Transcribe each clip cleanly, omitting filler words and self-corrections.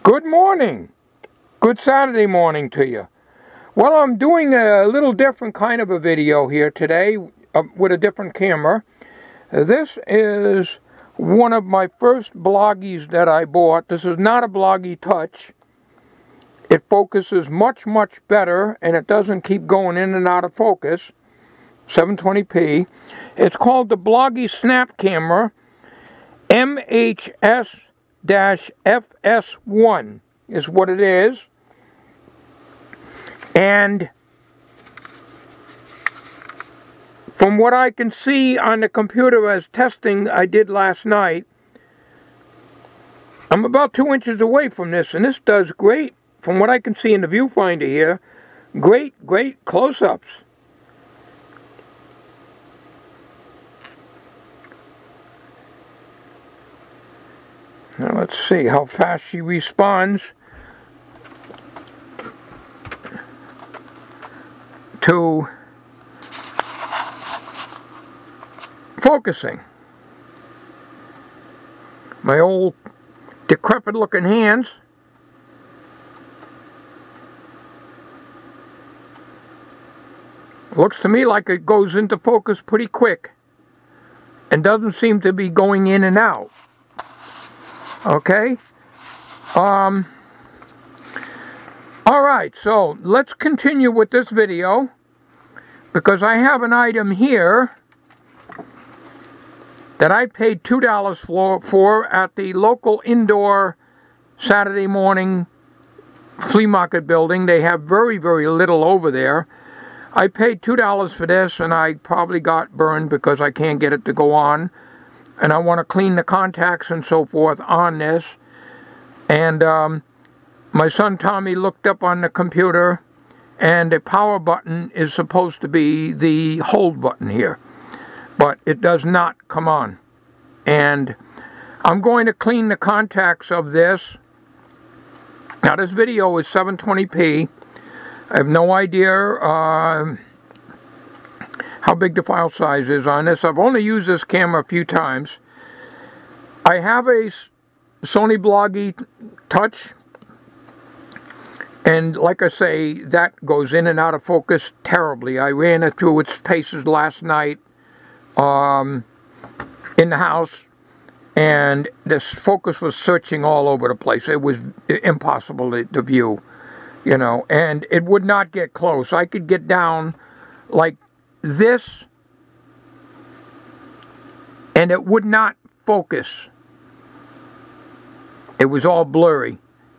Good morning. Good Saturday morning to you. Well, I'm doing a little different kind of a video here today with a different camera. This is one of my first Bloggies that I bought. This is not a Bloggie Touch. It focuses much better, and it doesn't keep going in and out of focus. 720p. It's called the Bloggie Snap Camera MHS-FS1 is what it is. And from what I can see on the computer as testing I did last night, I'm about 2 inches away from this, and this does great. From what I can see in the viewfinder here, great close-ups. Now let's see how fast she responds to focusing. My old decrepit looking hands. Looks to me like it goes into focus pretty quick and doesn't seem to be going in and out. Okay. Alright, so let's continue with this video, because I have an item here that I paid $2 for at the local indoor Saturday morning flea market building. They have very little over there. I paid $2 for this, and I probably got burned because I can't get it to go on. And I want to clean the contacts and so forth on this. And my son Tommy looked up on the computer, and the power button is supposed to be the hold button here. But it does not come on. And I'm going to clean the contacts of this. Now this video is 720p. I have no idea how big the file size is on this. I've only used this camera a few times. I have a SONY Bloggie Touch, and like I say, that goes in and out of focus terribly. I ran it through its paces last night in the house, and this focus was searching all over the place. It was impossible to view, you know, and it would not get close. I could get down like this, and it would not focus. It was all blurry.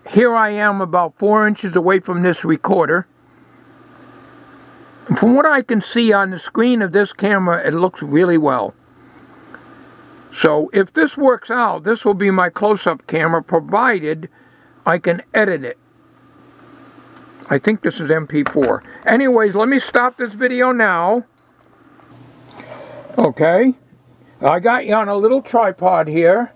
Here I am about 4 inches away from this recorder. And from what I can see on the screen of this camera, it looks really well. So if this works out, this will be my close-up camera, provided I can edit it. I think this is MP4. Anyways, let me stop this video now. Okay. I got you on a little tripod here.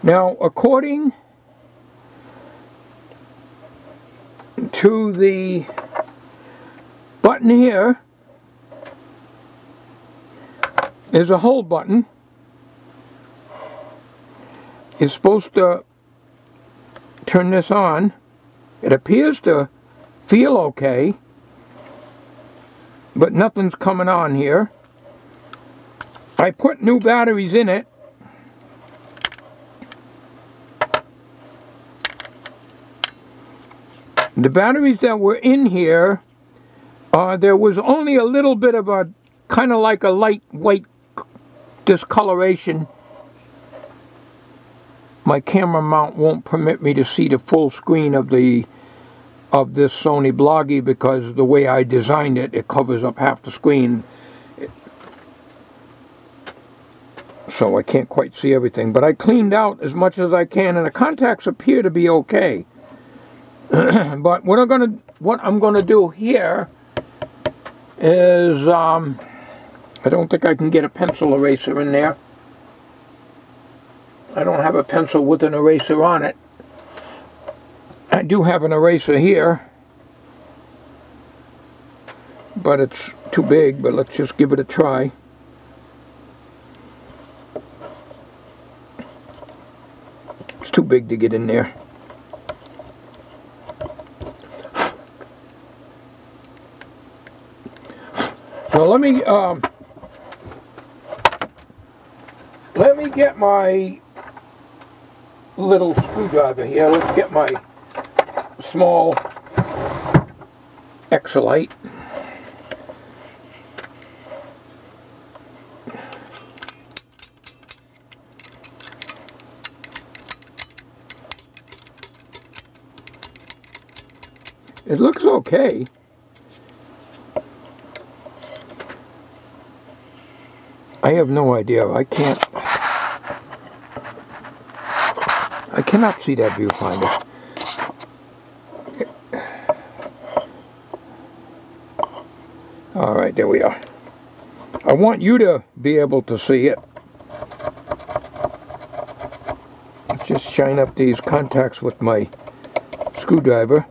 Now, according to the button here, is a hold button. You're supposed to turn this on. It appears to feel okay, but nothing's coming on here. I put new batteries in it. The batteries that were in here, there was only a little bit of a kind of like a light white discoloration. My camera mount won't permit me to see the full screen of this SONY Bloggie, because the way I designed it, it covers up half the screen. So I can't quite see everything. But I cleaned out as much as I can, and the contacts appear to be okay. But what I'm gonna do here is I don't think I can get a pencil eraser in there. I don't have a pencil with an eraser on it. I do have an eraser here, but it's too big. But let's just give it a try. too big to get in there. So let me get my little screwdriver here. Let's get my small Exolite. It looks okay. I have no idea. I cannot see that viewfinder. All right, there we are. I want you to be able to see it. Let's just shine up these contacts with my screwdriver.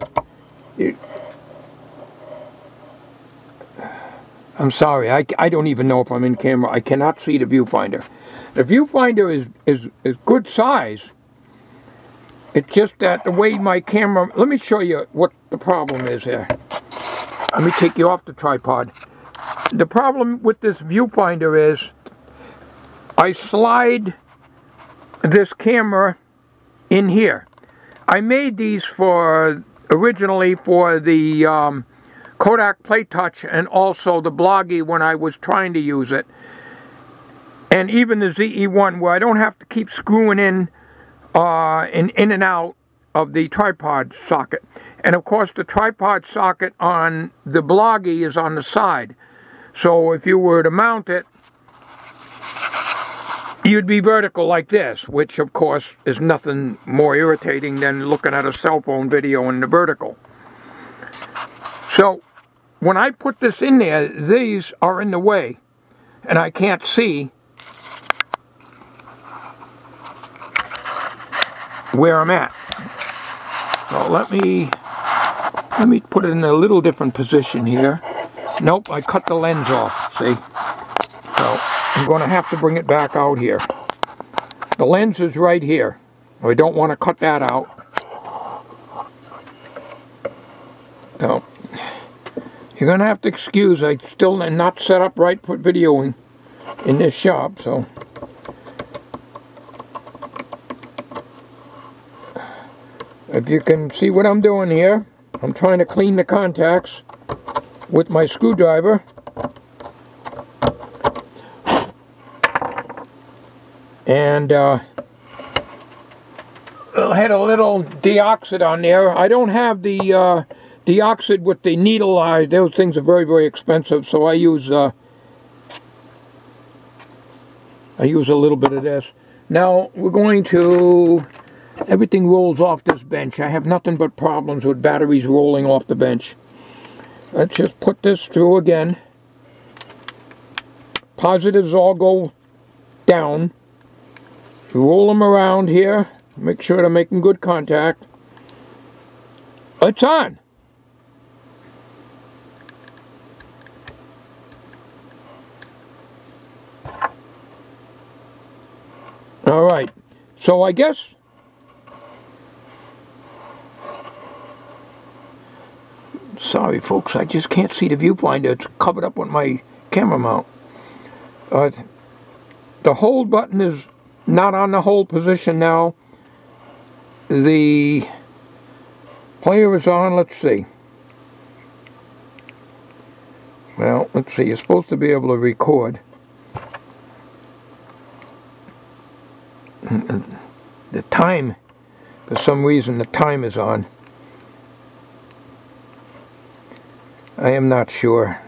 I'm sorry, I don't even know if I'm in camera. I cannot see the viewfinder. The viewfinder is good size. It's just that the way my camera... Let me show you what the problem is here. Let me take you off the tripod. The problem with this viewfinder is I slide this camera in here. I made these originally for the Kodak PlayTouch and also the Bloggie when I was trying to use it. And even the ZE-1 where I don't have to keep screwing in and out of the tripod socket. And of course the tripod socket on the Bloggie is on the side. So if you were to mount it, you'd be vertical like this, which of course is nothing more irritating than looking at a cell phone video in the vertical. So when I put this in there, these are in the way and I can't see where I'm at. So let me put it in a little different position here. Nope, I cut the lens off, see? So I'm going to have to bring it back out here. The lens is right here. I don't want to cut that out. So you're going to have to excuse, I still am not set up right for videoing in this shop, so. If you can see what I'm doing here, I'm trying to clean the contacts with my screwdriver. And I had a little deoxit on there. I don't have the deoxit with the needle eye. Those things are very, very expensive, so I use a little bit of this. Now we're going to... Everything rolls off this bench. I have nothing but problems with batteries rolling off the bench. Let's just put this through again. Positives all go down. Roll them around here. Make sure they're making good contact. It's on. All right. So I guess... Sorry, folks, I just can't see the viewfinder. It's covered up with my camera mount. The hold button is not on the hold position now. The player is on. Let's see. Well, let's see. You're supposed to be able to record. The time, for some reason, the time is on. I am not sure.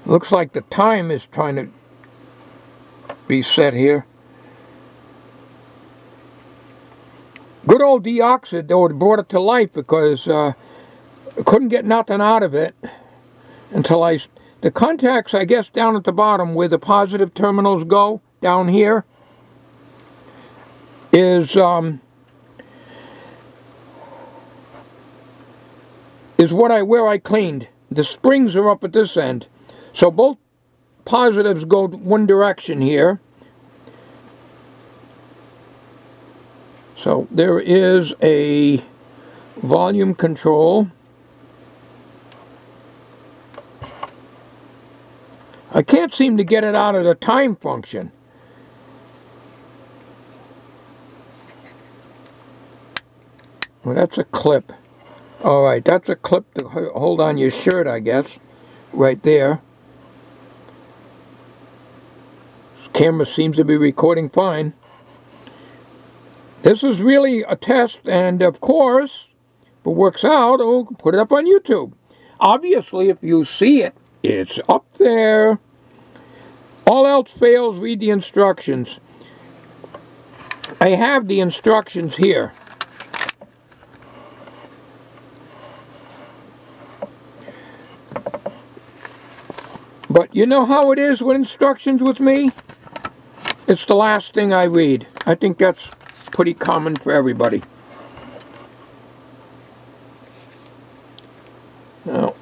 Looks like the time is trying to be set here. Good old deoxit, though, it brought it to life because I couldn't get nothing out of it until the contacts, I guess, down at the bottom where the positive terminals go, down here, is where I cleaned. The springs are up at this end. So both positives go one direction here. So there is a volume control. I can't seem to get it out of the time function. Well, that's a clip. Alright, that's a clip to hold on your shirt, I guess. Right there. Camera seems to be recording fine. This is really a test, and of course, if it works out, I'll put it up on YouTube. Obviously, if you see it, it's up there. All else fails, read the instructions. I have the instructions here. But you know how it is with instructions with me? It's the last thing I read. I think that's pretty common for everybody. Now,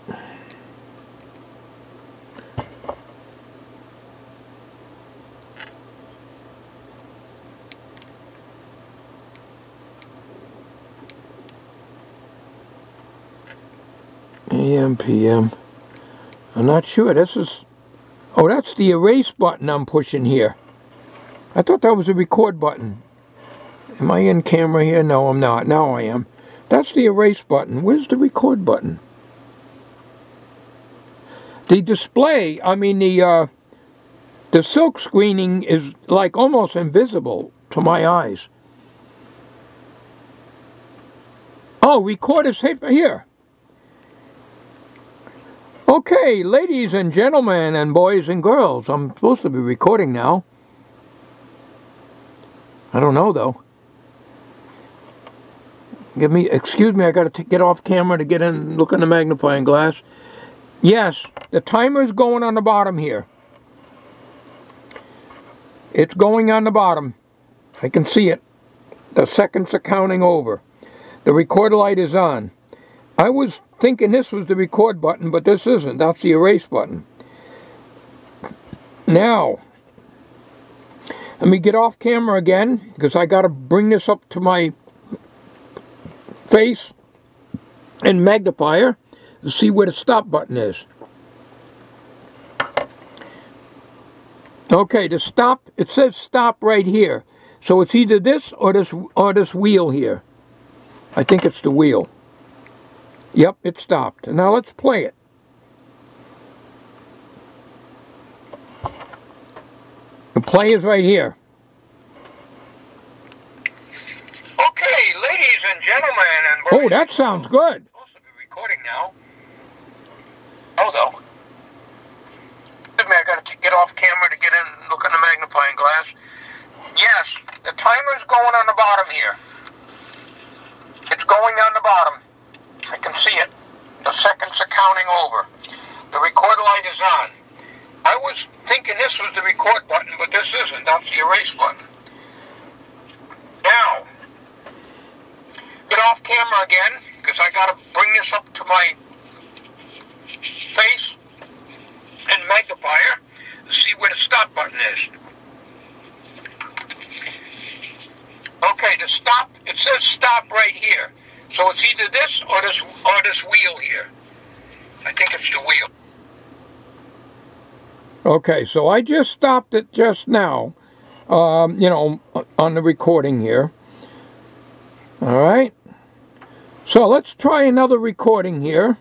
AM, PM. I'm not sure. This is... Oh, that's the erase button I'm pushing here. I thought that was a record button. Am I in camera here? No, I'm not. Now I am. That's the erase button. Where's the record button? The display, I mean the silk screening is like almost invisible to my eyes. Oh, record is here. Okay, ladies and gentlemen and boys and girls, I'm supposed to be recording now. I don't know though. Excuse me, I got to get off camera to get in and look in the magnifying glass. Yes, the timer is going on the bottom here. It's going on the bottom. I can see it. The seconds are counting over. The record light is on. I was thinking this was the record button, but this isn't. That's the erase button. Now, let me get off camera again, because I got to bring this up to my face and magnifier to see where the stop button is. Okay, the stop, it says stop right here. So it's either this or this wheel here. I think it's the wheel. Yep, it stopped. Now let's play it. The play is right here. Okay, ladies and gentlemen and boys. Oh, that sounds good. I'm supposed to be recording now. Hold on. Excuse me, I got to get off camera to get in and look in the magnifying glass. Yes, the timer's going on the bottom here. It's going on the bottom. I can see it. The seconds are counting over. The record light is on. I was thinking this was the record button, but this isn't. That's the erase button. Now, get off camera again, because I got to bring this up to my face and magnifier to see where the stop button is. Okay, the stop, it says stop right here. So it's either this or this wheel here. I think it's the wheel. Okay, so I just stopped it just now, you know, on the recording here. All right. So let's try another recording here.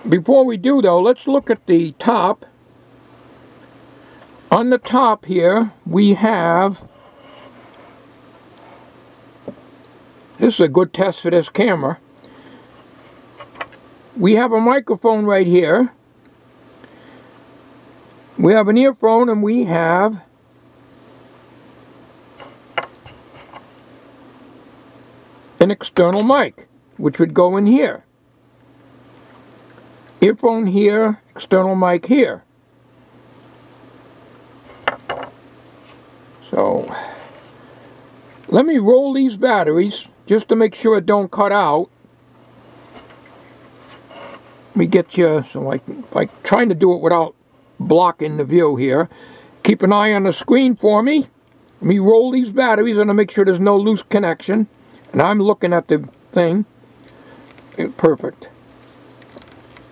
Before we do, though, let's look at the top. On the top here, we have... This is a good test for this camera. We have a microphone right here. We have an earphone, and we have an external mic, which would go in here. Earphone here, external mic here. So, let me roll these batteries just to make sure it don't cut out. Let me get you, so like trying to do it without blocking the view here. Keep an eye on the screen for me. Let me roll these batteries and I'll make sure there's no loose connection. And I'm looking at the thing. Perfect.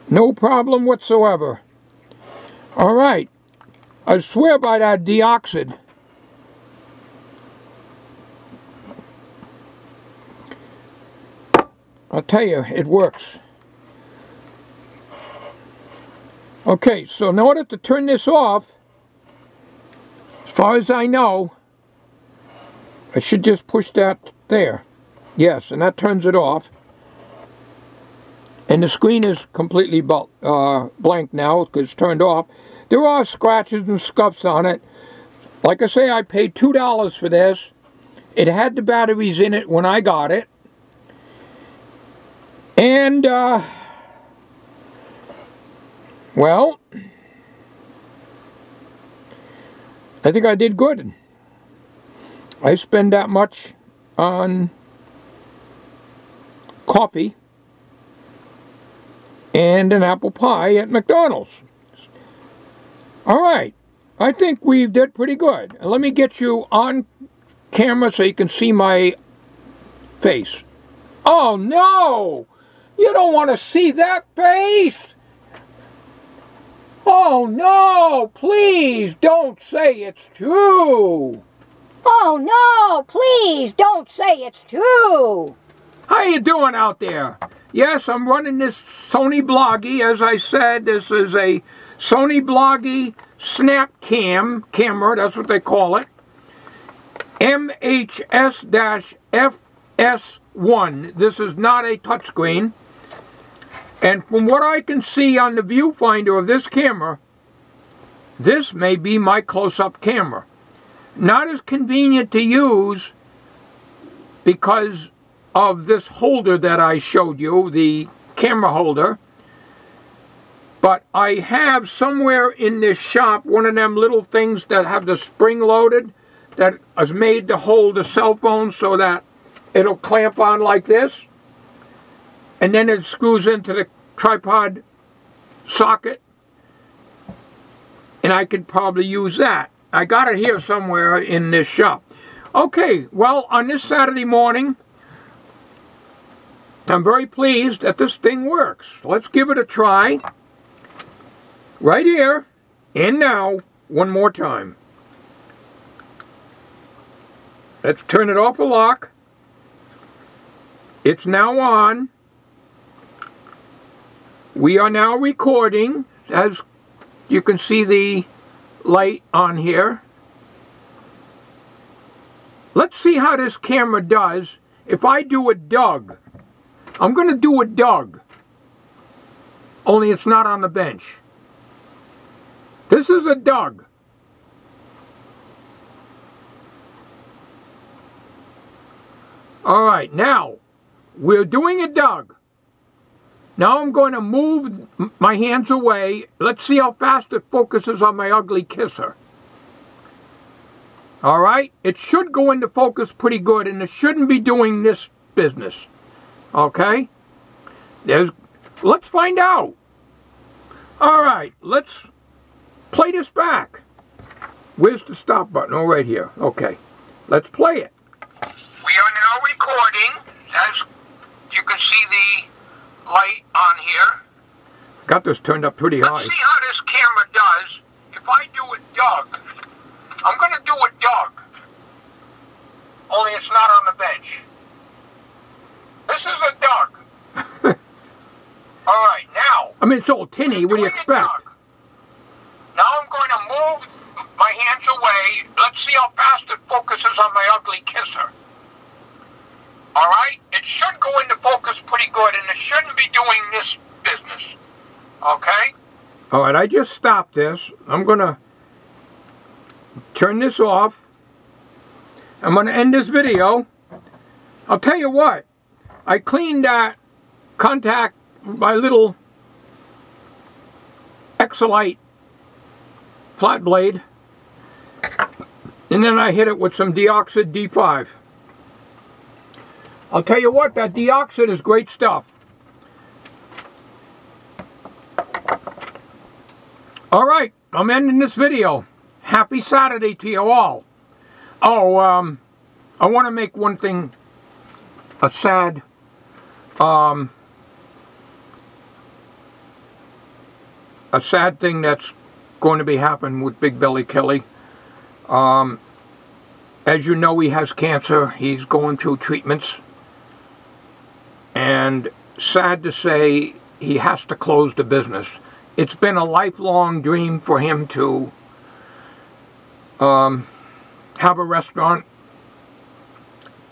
No problem whatsoever. All right. I swear by that deoxide. I'll tell you, it works. Okay, so in order to turn this off, as far as I know, I should just push that there. Yes, and that turns it off. And the screen is completely blank now because it's turned off. There are scratches and scuffs on it. Like I say, I paid $2 for this. It had the batteries in it when I got it. And, well, I think I did good. I spend that much on coffee and an apple pie at McDonald's. All right, I think we did pretty good. Let me get you on camera so you can see my face. Oh no! You don't want to see that face! Oh no! Please don't say it's true! Oh no! Please don't say it's true! How you doing out there? Yes, I'm running this SONY Bloggie. As I said, this is a SONY Bloggie Snap camera, that's what they call it. MHS-FS1. This is not a touchscreen. And from what I can see on the viewfinder of this camera, this may be my close-up camera. Not as convenient to use because of this holder that I showed you, the camera holder. But I have somewhere in this shop one of them little things that have the spring loaded that is made to hold the cell phone so that it'll clamp on like this. And then it screws into the tripod socket. And I could probably use that. I got it here somewhere in this shop. Okay, well, on this Saturday morning, I'm very pleased that this thing works. Let's give it a try. Right here, and now, one more time. Let's turn it off a lock. It's now on. We are now recording, as you can see the light on here. Let's see how this camera does if I do a Doug. I'm going to do a Doug, only it's not on the bench. This is a Doug. All right, now we're doing a Doug. Now I'm going to move my hands away. Let's see how fast it focuses on my ugly kisser. All right, it should go into focus pretty good, and it shouldn't be doing this business. Okay, let's find out. All right, let's play this back. Where's the stop button? Oh, right here. Okay, let's play it. We are now recording. As you can see the light on here. Got this turned up pretty high. Let's see how this camera does. If I do a Doug, I'm going to do a Doug. Only it's not on the bench. This is a Doug. All right, now. I mean, it's all tinny. What do you expect? Now I'm going to move my hands away. Let's see how fast it focuses on my ugly kisser. All right? It should go into focus pretty good, and it shouldn't be doing this business. Okay? All right, I just stopped this. I'm going to turn this off. I'm going to end this video. I'll tell you what. I cleaned that contact, my little Exolite flat blade, and then I hit it with some Deoxid D5. I'll tell you what, that Deoxid is great stuff. All right, I'm ending this video. Happy Saturday to you all. Oh, I want to make one thing a sad thing that's going to be happening with Big Belly Kelly. As you know, he has cancer. He's going through treatments. And sad to say, he has to close the business. It's been a lifelong dream for him to have a restaurant.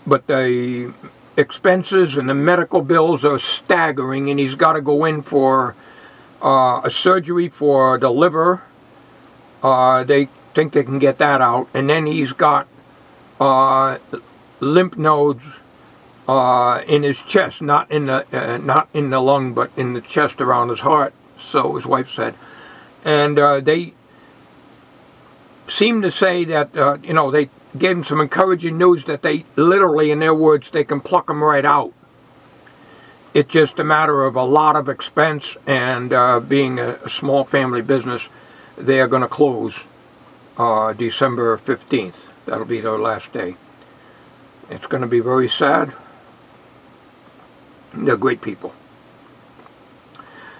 But the expenses and the medical bills are staggering, and he's got to go in for a surgery for the liver. They think they can get that out, and then he's got lymph nodes in his chest, not in the lung, but in the chest around his heart. So his wife said, and they seem to say that they gave him some encouraging news that they literally, in their words, they can pluck him right out. It's just a matter of a lot of expense, and being a small family business, they are going to close December 15th. That'll be their last day. It's going to be very sad. They're great people.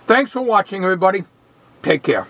Thanks for watching, everybody. Take care.